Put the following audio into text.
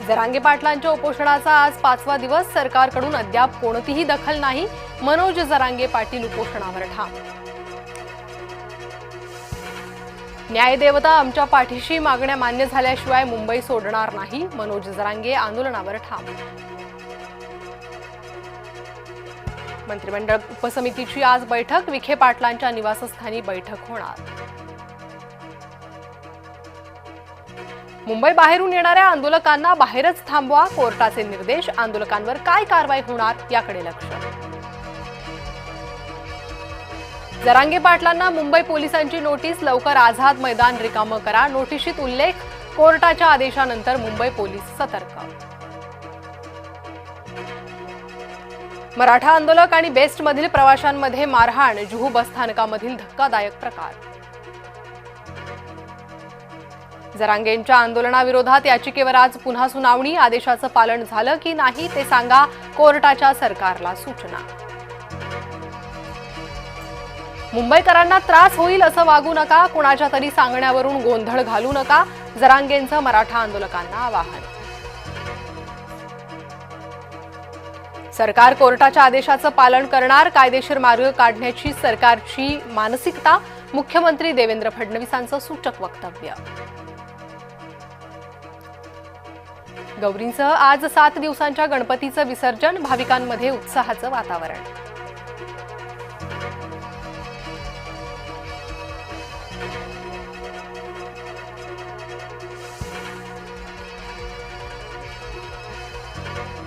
जरांगे पाटलांच्या उपोषणाचा आज 5वा दिवस, सरकारकडून अद्याप कोणतीही दखल नाही. मनोज जरांगे पाटील उपोषणावर ठाम. न्यायदेवता आमच्या पाठीशी, मागण्या मान्य झाल्याशिवाय मुंबई सोडणार नाही. मनोज जरांगे आंदोलनावर ठाम. मंत्रिमंडळ उपसमितीची आज बैठक, विखे पाटलांच्या निवासस्थानी बैठक होणार. मुंबई बाहेरून येणाऱ्या आंदोलकांना बाहेरच थांबवा, कोर्टाचे निर्देश. आंदोलकांवर काय कारवाई होणार याकडे लक्ष. जरांगे पाटलांना मुंबई पोलिसांची नोटीस, लवकर आझाद मैदान रिकामं करा. नोटिशीत उल्लेख, कोर्टाच्या आदेशानंतर मुंबई पोलीस सतर्क. मराठा आंदोलक आणि बेस्टमधील प्रवाशांमध्ये मारहाण, जुहू बसस्थानकामधील धक्कादायक प्रकार. जरांगेंच्या आंदोलनाविरोधात याचिकेवर आज पुन्हा सुनावणी. आदेशाचं पालन झालं की नाही ते सांगा, कोर्टाच्या सरकारला सूचना. मुंबईकरांना त्रास होईल असं वागू नका, कुणाच्या तरी सांगण्यावरून गोंधळ घालू नका. जरांगेंचं मराठा आंदोलकांना आवाहन. सरकार कोर्टाच्या आदेशाचं पालन करणार, कायदेशीर मार्ग काढण्याची सरकारची मानसिकता. मुख्यमंत्री देवेंद्र फडणवीसांचं सूचक वक्तव्य. गौरींसह आज 7 दिवसांच्या गणपतीचं विसर्जन, भाविकांमध्ये उत्साहाचं वातावरण.